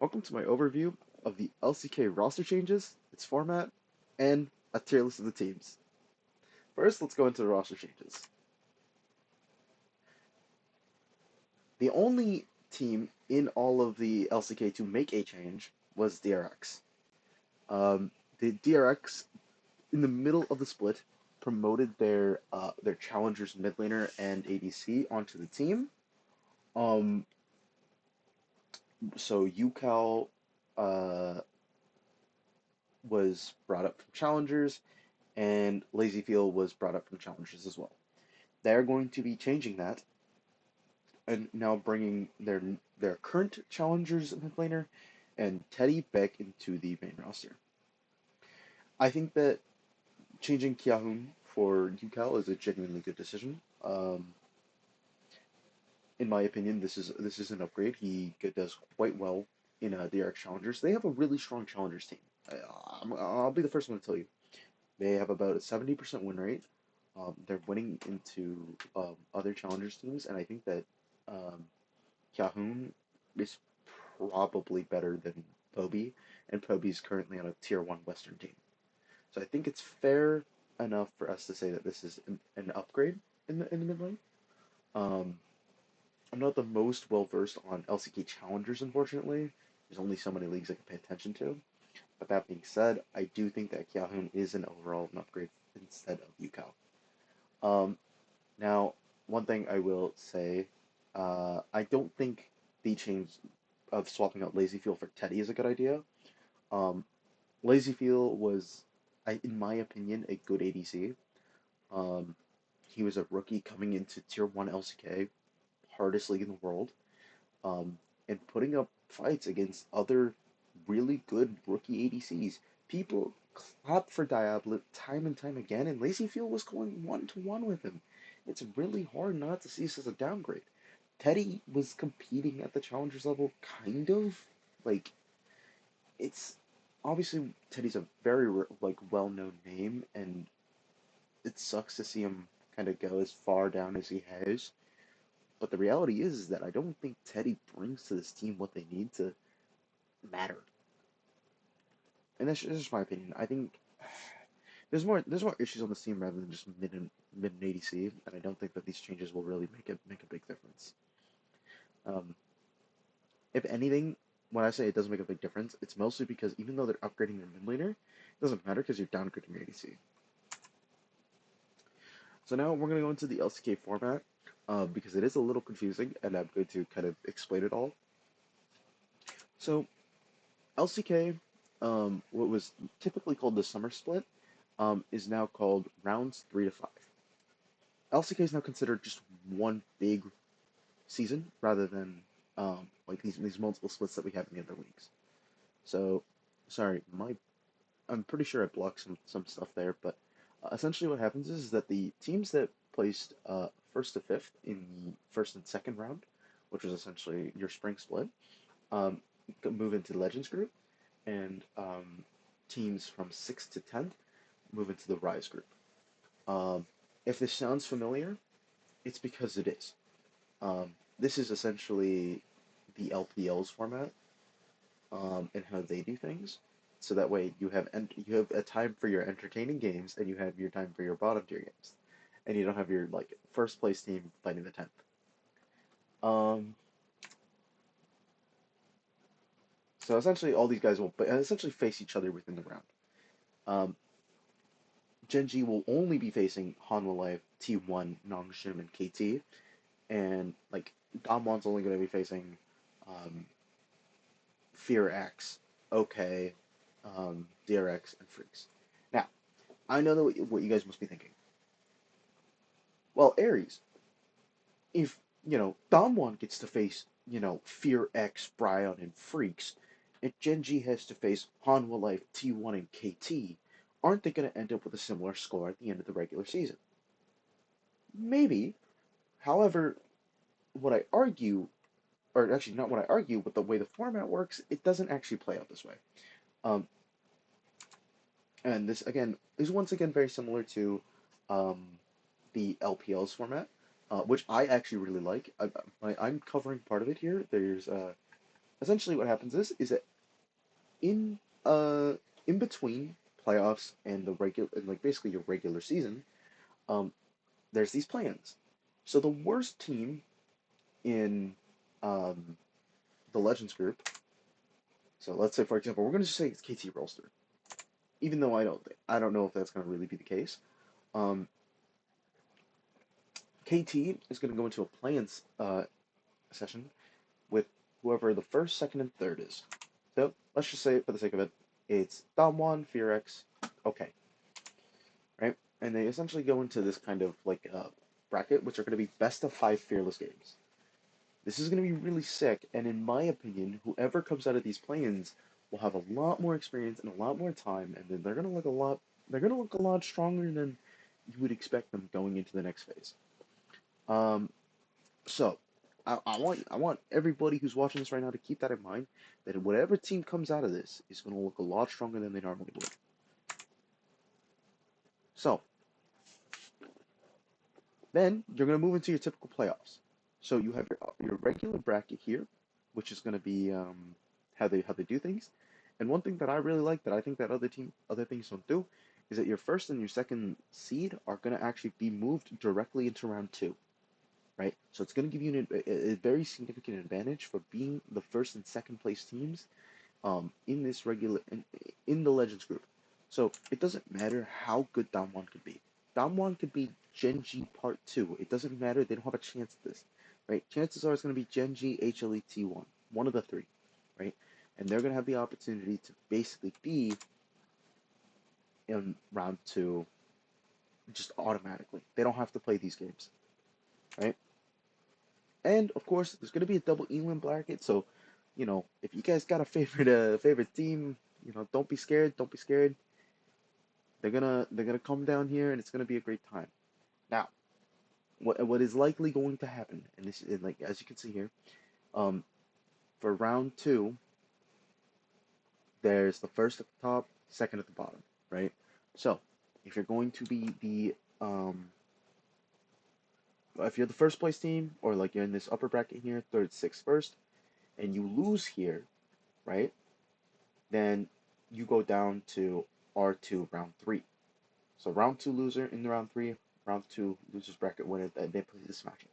Welcome to my overview of the LCK roster changes, its format, and a tier list of the teams. First, let's go into the roster changes. The only team in all of the LCK to make a change was DRX. The DRX, in the middle of the split, promoted their challengers mid laner and ADC onto the team. Um, so UCal uh, was brought up from challengers, and Lazyfield was brought up from challengers as well. They're going to be changing that and now bringing their current challengers mid laner and Teddy back into the main roster. I think that changing Kyahun for UCal is a genuinely good decision. In my opinion, this is an upgrade. He does quite well in DRX challengers. They have a really strong challengers team. I'll be the first one to tell you. They have about a 70% win rate. They're winning into other challengers teams, and I think that um, Calhoun is probably better than Poby, and Poby's currently on a tier 1 Western team. So I think it's fair enough for us to say that this is an upgrade in the mid lane. Um, I'm not the most well versed on LCK challengers, unfortunately. There's only so many leagues I can pay attention to. But that being said, I do think that Calhoun is an upgrade instead of UCal. Um, Now, one thing I will say, I don't think the change of swapping out Lazyfield for Teddy is a good idea. Um, Lazyfield was, in my opinion, a good ADC. Um, he was a rookie coming into Tier 1 LCK, hardest league in the world, um, and putting up fights against other really good rookie ADCs. People clapped for Diablo time and time again, and Lazyfield was going 1-to-1 with him. It's really hard not to see this as a downgrade. Teddy was competing at the challengers level, kind of. Like, it's obviously Teddy's a very well-known name, and it sucks to see him kind of go as far down as he has. But the reality is that I don't think Teddy brings to this team what they need to matter. And that's just my opinion. I think there's more issues on the team rather than just mid and ADC, and I don't think that these changes will really make a big difference. Um, if anything, when I say it doesn't make a big difference, it's mostly because even though they're upgrading their mid laner, it doesn't matter because you're downgrading your ADC. So now we're gonna go into the LCK format because it is a little confusing, and I'm going to kind of explain it all. So LCK, what was typically called the summer split, is now called rounds 3 to 5. LCK is now considered just one big season rather than like these multiple splits that we have in the other leagues. So, sorry, I'm pretty sure I blocked some stuff there, but essentially what happens is that the teams that placed first to fifth in the first and second round, which was essentially your spring split, um, move into the Legends group, and teams from sixth to 10th move into the Rise group. Um, if this sounds familiar, it's because it is. This is essentially the LPL's format and how they do things. So that way you have a time for your entertaining games and you have your time for your bottom tier games, and you don't have your like first place team fighting the 10th. Um, so essentially all these guys will essentially face each other within the round. Um, Genji will only be facing Hanwha Life, T1, Nongshim, and KT, and like Damwon's only going to be facing um, Fear X, OK, DRX, and Freaks. Now, I know that what you guys must be thinking. Well, Ares, if Damwon gets to face Fear X, Bryon, and Freaks, and Genji has to face Hanwha Life, T1, and KT, aren't they going to end up with a similar score at the end of the regular season? Maybe. However, what I argue, or actually not what I argue, but the way the format works, it doesn't actually play out this way. Um, and this again is once again very similar to um, the LPL's format, which I actually really like. I'm covering part of it here. There's essentially what happens is that in uh in between playoffs and the regular and like basically your regular season, um, there's these plans. So the worst team in um the Legends group. So let's say, for example, we're going to just say it's KT Rolster, even though I don't know if that's going to really be the case. Um, KT is going to go into a plans session with whoever the first, second, and third is. So let's just say, for the sake of it, it's Damwon, Fearx, okay, right? And they essentially go into this kind of like bracket, which are going to be best of five fearless games. This is going to be really sick, and in my opinion, whoever comes out of these plans will have a lot more experience and a lot more time, and then they're going to look a lot stronger than you would expect them going into the next phase. Um, so I want everybody who's watching this right now to keep that in mind, that whatever team comes out of this is going to look a lot stronger than they normally would. So then you're going to move into your typical playoffs. So you have your regular bracket here, which is going to be how they do things. And one thing that I really like that I think that other things don't do is that your first and your second seed are going to actually be moved directly into round two, right? So it's going to give you a very significant advantage for being the first and second place teams in this in the Legends group. So it doesn't matter how good Damwon could be. Damwon could be Genji Part 2. It doesn't matter. They don't have a chance at this, right? Chances are it's going to be Genji HLE T1, one of the three, right? And they're going to have the opportunity to basically be in round two just automatically. They don't have to play these games, right? And of course, there's going to be a double England bracket. So, if you guys got a favorite team, don't be scared. Don't be scared. They're gonna come down here, and it's gonna be a great time. Now, what is likely going to happen, and this is like as you can see here, um, for round two, there's the first at the top, second at the bottom, right? So, if you're going to be if you're the first place team, or like you're in this upper bracket here, third, sixth, first, and you lose here, right? Then you go down to R2 round three. So round two loser in the round three, round two losers bracket winner. They play this matchup.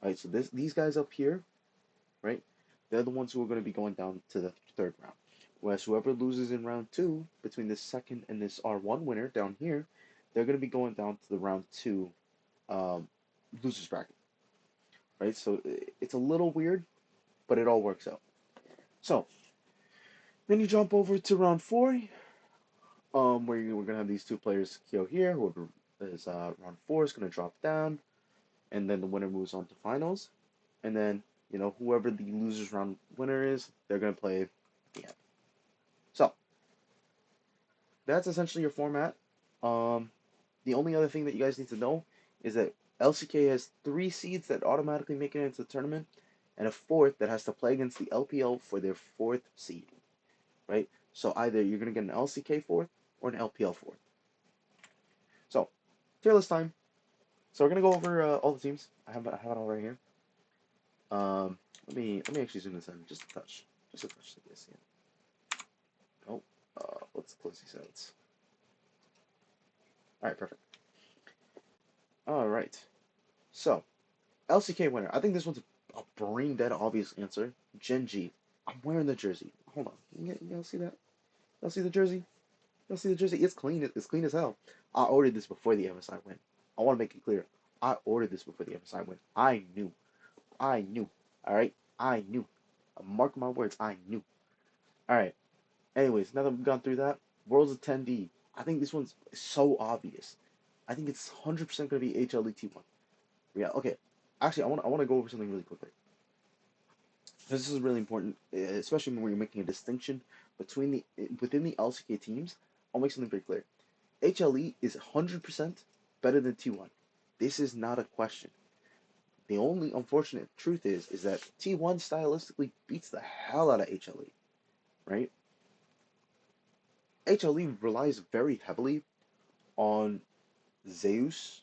Right. So these guys up here, right? They're the ones who are going to be going down to the third round. Whereas whoever loses in round two between this second and this R1 winner down here, they're going to be going down to the round two um, losers bracket. Right. So it's a little weird, but it all works out. So then you jump over to round four, where we're gonna have these two players kill here. Whoever is round four is gonna drop down, and then the winner moves on to finals. And then whoever the losers round winner is, they're gonna play at the end. So that's essentially your format. Um, the only other thing that you guys need to know is that LCK has three seeds that automatically make it into the tournament, and a fourth that has to play against the LPL for their fourth seed. Right? So either you're gonna get an LCK fourth or an LPL fourth. So fearless time. So we're gonna go over all the teams. I have it all right here. Let me actually zoom this in just a touch, just a touch like this. Yeah. Oh, let's close these out. All right, perfect. All right. So LCK winner. I think this one's a brain dead obvious answer. Genji. I'm wearing the jersey. Hold on. Y'all see that? Y'all see the jersey? Y'all see the jersey? It's clean. It's clean as hell. I ordered this before the MSI win. I want to make it clear. I ordered this before the MSI win. I knew. I knew. All right. I knew. Mark my words. I knew. All right. Anyways, now that we've gone through that, Worlds attendee. I think this one's so obvious. I think it's 100% going to be HLET1. Yeah, okay. Actually, I want to go over something really quickly. This is really important, especially when you're making a distinction between within the LCK teams. I'll make something very clear. HLE is 100% better than T1. This is not a question. The only unfortunate truth is that T1 stylistically beats the hell out of HLE, right? HLE relies very heavily on Zeus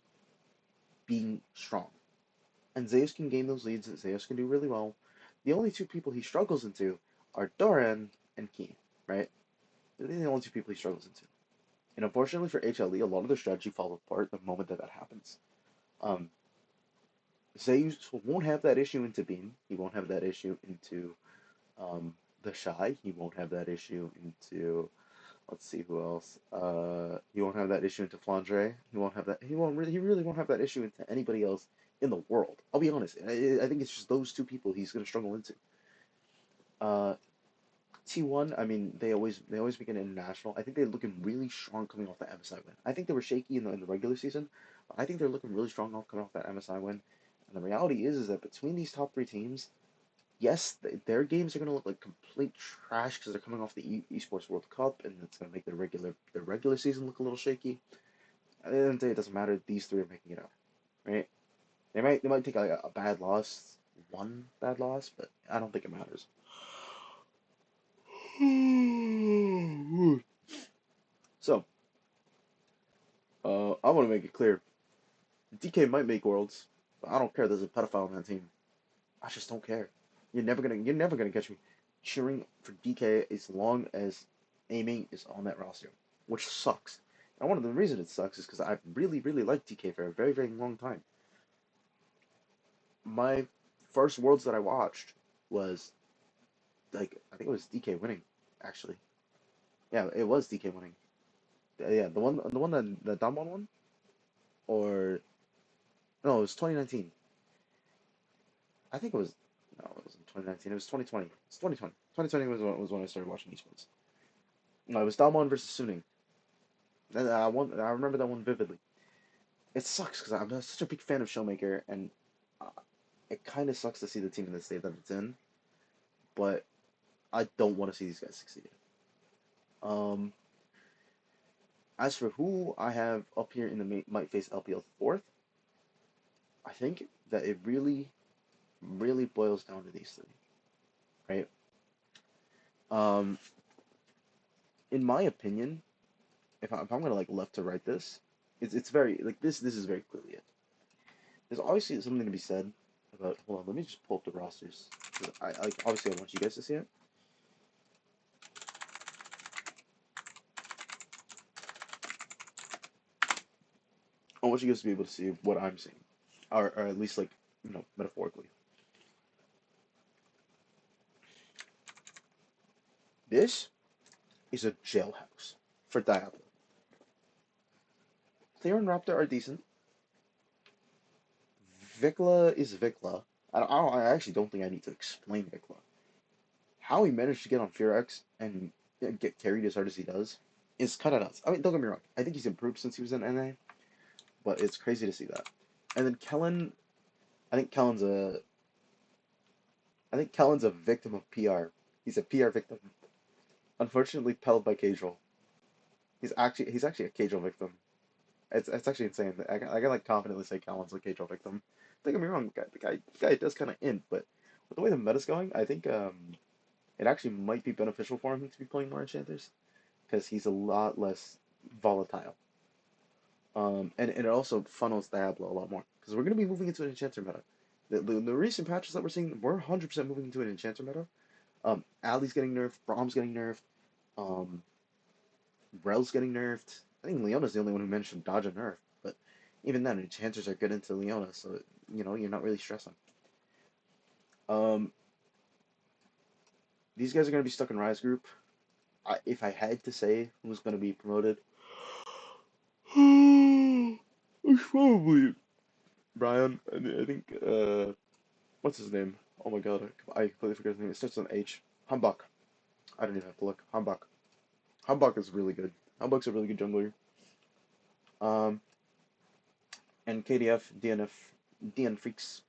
being strong. And Zeus can gain those leads, Zeus can do really well, the only two people he struggles into are Doran and Keen, right? They're the only two people he struggles into. And unfortunately for HLE, a lot of their strategy falls apart the moment that that happens. Um, Zeus won't have that issue into Beam. He won't have that issue into um, the Shy. He won't have that issue into, let's see who else. He won't have that issue into Flandre. He won't have that. He really won't have that issue into anybody else in the world. I'll be honest. I think it's just those two people he's gonna struggle into. Uh, T1. I mean, they always make an international. I think they're looking really strong coming off the MSI win. I think they were shaky in the regular season, but I think they're looking really strong off coming off that MSI win. And the reality is that between these top three teams, yes, their games are going to look like complete trash because they're coming off the Esports World Cup, and it's going to make their regular season look a little shaky. At the end of the day, it doesn't matter. These three are making it out, right? They might take a bad loss, one bad loss, but I don't think it matters. So, I want to make it clear: DK might make worlds, but I don't care. There's a pedophile on that team. I just don't care. You're never gonna catch me cheering for DK as long as aiming is on that roster, which sucks. And one of the reasons it sucks is because I've really, really liked DK for a very, very long time. My first worlds that I watched was like I think it was DK winning, actually. Yeah, it was DK winning. Yeah, the one that Damwon won, or no, it was 2019. I think it was no, it wasn't 2019. It was 2020. It's 2020. 2020 was when I started watching esports. No, it was Damwon versus Suning. And I remember that one vividly. It sucks because I'm such a big fan of Showmaker, and uh, it kind of sucks to see the team in the state that it's in. But I don't want to see these guys succeed. Um, as for who I have up here in the might face LPL fourth, I think that it really, really boils down to these three, right? Um, in my opinion, if I'm gonna like left to right this, it's very like this is very clearly it. There's obviously something to be said about. Hold on, let me just pull up the rosters. I like obviously I want you guys to see it. I want you guys to be able to see what I'm seeing, or at least like metaphorically. This is a jailhouse for Diablo. Clear and Raptor are decent. Vikla is Vikla. I actually don't think I need to explain Vikla. How he managed to get on Fear and get carried as hard as he does is kind of nuts. I mean, don't get me wrong. I think he's improved since he was in NA, but it's crazy to see that. And then Kellen, I think Kellen's a, I think Kellen's a victim of PR. He's a PR victim. Unfortunately, pelled by Casual. He's actually a Casual victim. It's actually insane. I can like confidently say Kellen's a Casual victim. Don't get me wrong. The guy does kind of int, but with the way the meta's going, I think it actually might be beneficial for him to be playing more enchanters because he's a lot less volatile. And it also funnels Diablo a lot more because we're going to be moving into an enchanter meta. The recent patches that we're seeing, we're 100% moving into an enchanter meta. Ali's getting nerfed, Brahm's getting nerfed, um, Rel's getting nerfed. I think Leona's the only one who mentioned dodge and nerf, but even then, enchanters are good into Leona, so you're not really stressing. Um, these guys are going to be stuck in Rise Group. If I had to say who's going to be promoted, it's probably Brian. I think what's his name? Oh my god, I completely forgot his name. It starts with an H. Humbug. I don't even have to look. Humbug. Humbug is really good. Humbug's a really good jungler. Um, and KDF, DNF, DN Freaks.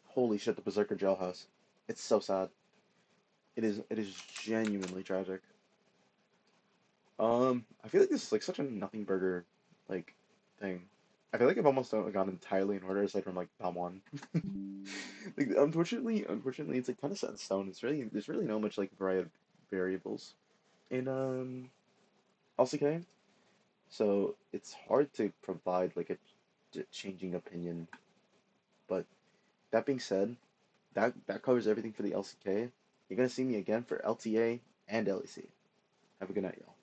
Holy shit, the Berserker Jailhouse. It's so sad. It is genuinely tragic. I feel like this is like such a nothing burger like thing. I feel like I've almost gone entirely in order aside from like Balmon. Like unfortunately, it's like kind of set in stone. There's really no much like variables in LCK, so it's hard to provide like a changing opinion. But that being said, that covers everything for the LCK. You're gonna see me again for LTA and LEC. Have a good night, y'all.